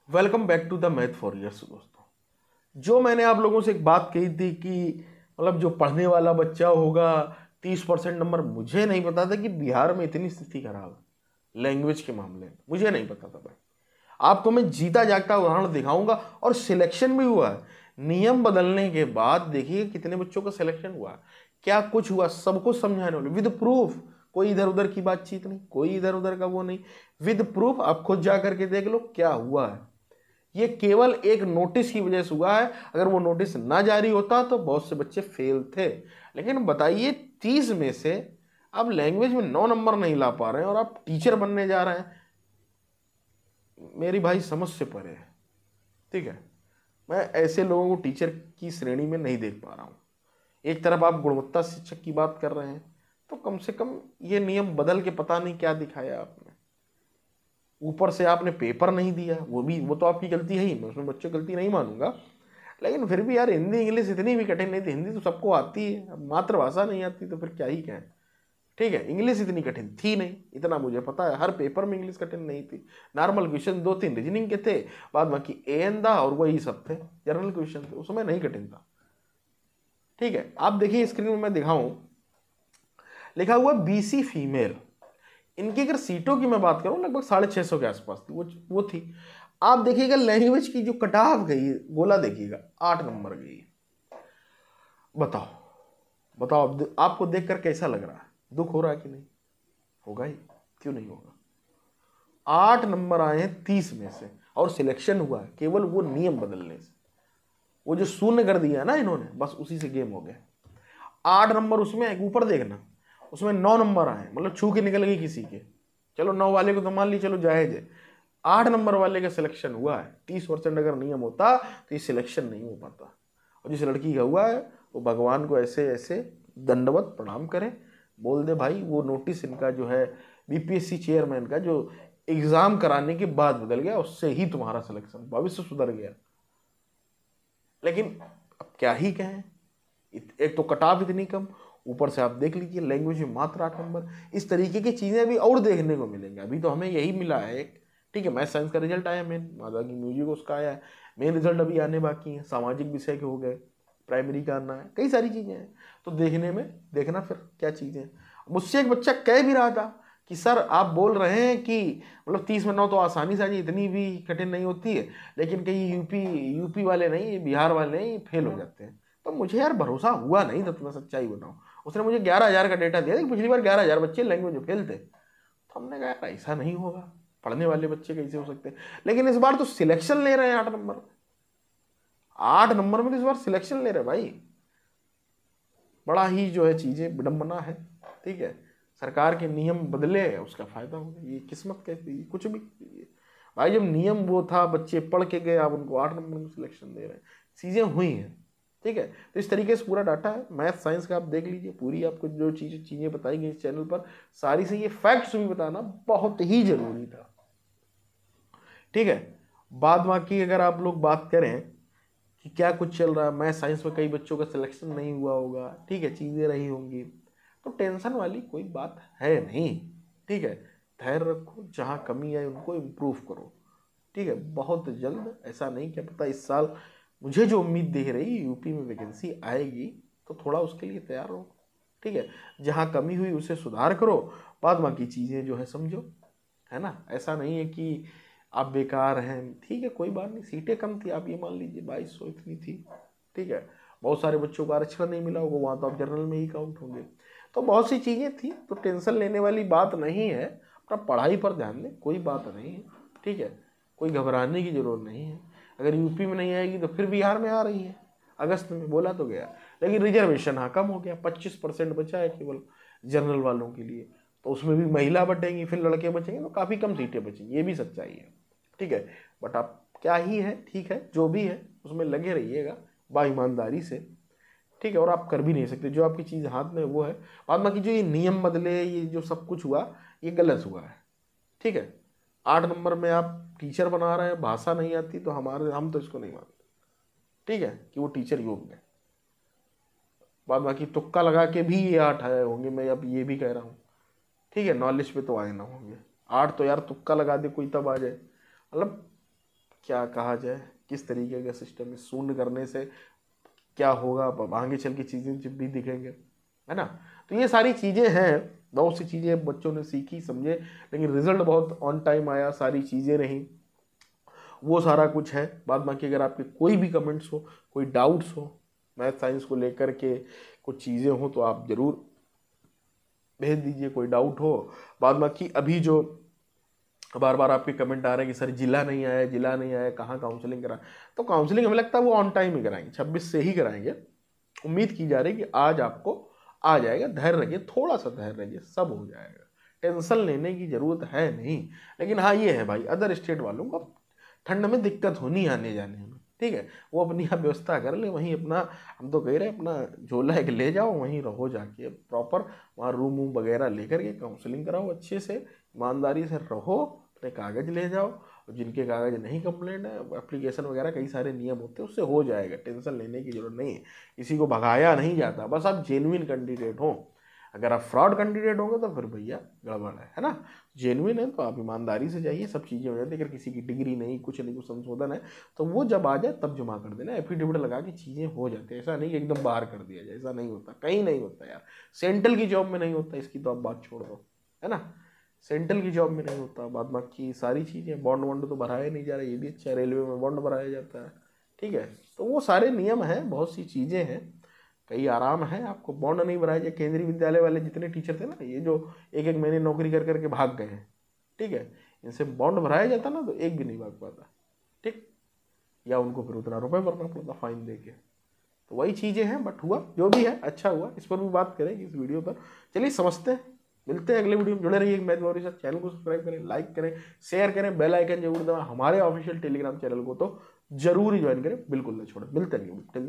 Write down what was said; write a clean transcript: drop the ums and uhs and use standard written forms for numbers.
Welcome back to the math for years. दोस्तों, जो मैंने आप लोगों से एक बात कही थी कि मतलब जो पढ़ने वाला बच्चा होगा 30% नंबर, मुझे नहीं पता था कि बिहार में इतनी स्थिति खराब है लैंग्वेज के मामले में। मुझे नहीं पता था भाई। आपको मैं जीता जागता उदाहरण दिखाऊंगा। और सिलेक्शन भी हुआ है। नियम बदलने के बाद देखिए कितने बच्चों का सिलेक्शन हुआ है, क्या कुछ हुआ, सब कुछ समझाने वाले विद प्रूफ। कोई इधर उधर की बातचीत नहीं, कोई इधर उधर का वो नहीं, विद प्रूफ। आप खुद जा करके देख लो क्या हुआ है। ये केवल एक नोटिस की वजह से हुआ है। अगर वो नोटिस ना जारी होता तो बहुत से बच्चे फेल थे। लेकिन बताइए, 30 में से आप लैंग्वेज में 9 नंबर नहीं ला पा रहे हैं और आप टीचर बनने जा रहे हैं। मेरी भाई समझ से परे है। ठीक है, मैं ऐसे लोगों को टीचर की श्रेणी में नहीं देख पा रहा हूँ। एक तरफ आप गुणवत्ता शिक्षक की बात कर रहे हैं, तो कम से कम ये नियम बदल के पता नहीं क्या दिखाया आपने। ऊपर से आपने पेपर नहीं दिया, वो तो आपकी गलती है ही, मैं उसमें बच्चों की गलती नहीं मानूंगा। लेकिन फिर भी यार, हिंदी इंग्लिश इतनी भी कठिन नहीं थी। हिंदी तो सबको आती है, अब मातृभाषा नहीं आती तो फिर क्या ही कहें। ठीक है, इंग्लिश इतनी कठिन थी नहीं, इतना मुझे पता है। हर पेपर में इंग्लिश कठिन नहीं थी। नॉर्मल क्वेश्चन 2-3 रीजनिंग के थे, बाद बाकी एन दा और वही सब थे, जनरल क्वेश्चन थे, उसमें नहीं कठिन था। ठीक है, आप देखिए स्क्रीन में मैं दिखाऊं, लिखा हुआ बीसी फीमेल। इनकी अगर सीटों की मैं बात करूं, लगभग 650 के आसपास थी, वो थी। आप देखिएगा लैंग्वेज की जो कटाव गई गोला, देखिएगा 8 नंबर गई। बताओ बताओ, आपको देखकर कैसा लग रहा है? दुख हो रहा है कि नहीं? होगा ही, क्यों नहीं होगा। 8 नंबर आए हैं 30 में से, और सिलेक्शन हुआ है केवल वो नियम बदलने से। वो जो शून्य कर दिया ना इन्होंने, बस उसी से गेम हो गया। 8 नंबर उसमें ऊपर देखना, उसमें 9 नंबर आए, मतलब छू के निकल गई किसी के। चलो 9 वाले को तो मान ली, चलो जायज है। 8 नंबर वाले का सिलेक्शन हुआ है। 30% अगर नियम होता तो ये सिलेक्शन नहीं हो पाता। और जिस लड़की का हुआ है, वो भगवान को ऐसे ऐसे दंडवत प्रणाम करे, बोल दे भाई वो नोटिस इनका जो है बीपीएससी चेयरमैन का, जो एग्जाम कराने के बाद बदल गया, उससे ही तुम्हारा सिलेक्शन, भविष्य सुधर गया। लेकिन अब क्या ही कहें, एक तो कटाव इतनी कम, ऊपर से आप देख लीजिए लैंग्वेज में मात्र 8 नंबर। इस तरीके की चीजें अभी और देखने को मिलेंगे। अभी तो हमें यही मिला है एक। ठीक है, मैथ साइंस का रिजल्ट आया, मेन मादा की म्यूजिक उसका आया है। मेन रिजल्ट अभी आने बाकी है, सामाजिक विषय के हो गए, प्राइमरी का आना है, कई सारी चीजें हैं। तो देखने में देखना फिर क्या चीजें। मुझसे एक बच्चा कह भी रहा था कि सर आप बोल रहे हैं कि मतलब 30 में 9 तो आसानी से आ जाए, इतनी भी कठिन नहीं होती है, लेकिन कहीं यूपी वाले नहीं, बिहार वाले नहीं, फेल हो जाते हैं। तो मुझे यार भरोसा हुआ नहीं था, तुम्हें सच्चाई बताऊं। उसने मुझे 11,000 का डेटा दिया कि पिछली बार 11,000 बच्चे लैंग्वेज में फेल थे। तो हमने कहा यार ऐसा नहीं होगा, पढ़ने वाले बच्चे कैसे हो सकते हैं। लेकिन इस बार तो सिलेक्शन ले रहे हैं 8 नंबर। 8 नंबर में तो इस बार सिलेक्शन ले रहे हैं भाई। बड़ा ही जो है चीजें विडंबना है। ठीक है, सरकार के नियम बदले, उसका फायदा हो गया। ये किस्मत कहती है, कुछ भी कीजिए भाई। जब नियम वो था, बच्चे पढ़ के गए, आप उनको 8 नंबर में सिलेक्शन दे रहे हैं, चीजें हुई हैं। ठीक है, तो इस तरीके से पूरा डाटा है मैथ साइंस का, आप देख लीजिए पूरी। आपको जो चीजें बताई गई इस चैनल पर, सारी से ये फैक्ट्स भी बताना बहुत ही जरूरी था। ठीक है, बाद बाकी अगर आप लोग बात करें कि क्या कुछ चल रहा है मैथ साइंस में, कई बच्चों का सिलेक्शन नहीं हुआ होगा, ठीक है, चीजें रही होंगी, तो टेंशन वाली कोई बात है नहीं। ठीक है, धैर्य रखो, जहां कमी है उनको इम्प्रूव करो। ठीक है, बहुत जल्द, ऐसा नहीं क्या पता इस साल मुझे जो उम्मीद दिख रही यूपी में वैकेंसी आएगी, तो थोड़ा उसके लिए तैयार हो। ठीक है, जहां कमी हुई उसे सुधार करो, बाद बाकी चीजें जो है समझो। है ना, ऐसा नहीं है कि आप बेकार हैं। ठीक है, कोई बात नहीं, सीटें कम थी, आप ये मान लीजिए 2200 इतनी थी। ठीक है, बहुत सारे बच्चों को आरक्षण नहीं मिला होगा, वहाँ तो आप जनरल में ही काउंट होंगे। तो बहुत सी चीज़ें थी, तो टेंशन लेने वाली बात नहीं है। अपना पढ़ाई पर ध्यान दें, कोई बात नहीं है। ठीक है, कोई घबराने की जरूरत नहीं है। अगर यूपी में नहीं आएगी तो फिर बिहार में आ रही है, अगस्त में बोला तो गया। लेकिन रिजर्वेशन हाँ कम हो गया, 25% बचा है केवल जनरल वालों के लिए। तो उसमें भी महिला बटेंगी, फिर लड़के बचेंगे, तो काफ़ी कम सीटें बचेंगी, ये भी सच्चाई है। ठीक है, बट आप क्या ही है, ठीक है, जो भी है उसमें लगे रहिएगा ईमानदारी से। ठीक है, और आप कर भी नहीं सकते, जो आपकी चीज़ हाथ में वो है। बाद बाकी जो ये नियम बदले, ये जो सब कुछ हुआ, ये गलत हुआ है। ठीक है, 8 नंबर में आप टीचर बना रहे हैं, भाषा नहीं आती, तो हम तो इसको नहीं मानते। ठीक है, कि वो टीचर योग्य है। बाद बाकी तुक्का लगा के भी ये 8 आए होंगे, मैं अब ये भी कह रहा हूँ। ठीक है, नॉलेज पे तो आए ना होंगे 8, तो यार तुक्का लगा दे कोई तब आ जाए। मतलब क्या कहा जाए, किस तरीके का सिस्टम है, शून्य करने से क्या होगा, अब आगे चल के चीज़ें जब भी दिखेंगे, है ना। तो ये सारी चीज़ें हैं, बहुत सी चीज़ें बच्चों ने सीखी समझे, लेकिन रिजल्ट बहुत ऑन टाइम आया, सारी चीज़ें रहीं, वो सारा कुछ है। बाद बाकी अगर आपके कोई भी कमेंट्स हो, कोई डाउट्स हो मैथ साइंस को लेकर के, कुछ चीज़ें हो तो आप ज़रूर भेज दीजिए, कोई डाउट हो। बाद बाकी अभी जो बार बार आपके कमेंट आ रहे हैं कि सर जिला नहीं आया, जिला नहीं आया, कहाँ काउंसलिंग करा, तो काउंसलिंग हमें लगता है वो ऑन टाइम ही कराएंगे, 26 से ही कराएंगे। उम्मीद की जा रही है कि आज आपको आ जाएगा, धैर्य रखिए, थोड़ा सा धैर्य रखिए, सब हो जाएगा, टेंशन लेने की जरूरत है नहीं। लेकिन हाँ ये है भाई, अदर स्टेट वालों को ठंड में दिक्कत होनी आने जाने में, ठीक है, वो अपनी आप व्यवस्था कर ले, वहीं अपना, हम तो कह रहे हैं अपना झोला एक ले जाओ, वहीं रहो जाके प्रॉपर, वहाँ रूम वूम वगैरह लेकर के काउंसलिंग कराओ, अच्छे से ईमानदारी से रहो, अपने कागज ले जाओ, और जिनके कागज नहीं कंप्लेंट है, एप्लीकेशन वगैरह कई सारे नियम होते हैं, उससे हो जाएगा, टेंशन लेने की जरूरत नहीं है, किसी को भगाया नहीं जाता, बस आप जेन्युइन कैंडिडेट हो। अगर आप फ्रॉड कैंडिडेट होंगे तो फिर भैया गड़बड़ है ना। जेन्युइन है तो आप ईमानदारी से जाइए, सब चीज़ें हो जाती है। अगर किसी की डिग्री नहीं, कुछ नहीं, कुछ संशोधन है तो वो जब आ जाए तब जमा कर देना, एफिडेविट लगा के चीज़ें हो जाती है, ऐसा नहीं कि एकदम बाहर कर दिया जाए, ऐसा नहीं होता, कहीं नहीं होता यार, सेंट्रल की जॉब में नहीं होता, इसकी तो आप बात छोड़ दो, है ना, सेंट्रल की जॉब में नहीं होता। बाद बाकी सारी चीज़ें, बॉन्ड वॉन्ड तो भराया नहीं जा रहा, ये भी अच्छा है, रेलवे में बॉन्ड भराया जाता है, ठीक है, तो वो सारे नियम हैं, बहुत सी चीज़ें हैं, कई आराम है, आपको बॉन्ड नहीं भराया जाए। केंद्रीय विद्यालय वाले जितने टीचर थे ना, ये जो एक एक महीने नौकरी कर करके भाग गए हैं, ठीक है, इनसे बॉन्ड भराया जाता ना तो एक भी नहीं भाग पाता, ठीक, या उनको फिर उतना रुपये भरना पड़ता फाइन दे के। तो वही चीज़ें हैं, बट हुआ जो भी है अच्छा हुआ, इस पर भी बात करेंगे इस वीडियो पर। चलिए समझते हैं, मिलते हैं अगले वीडियो में, जुड़े रहिए मैथ गौरी सर, चैनल को सब्सक्राइब करें, लाइक करें, शेयर करें, बेल आइकन जरूर दबाएं, हमारे ऑफिशियल टेलीग्राम चैनल को तो जरूर ही ज्वाइन करें, बिल्कुल ना छोड़ें। मिलते हैं।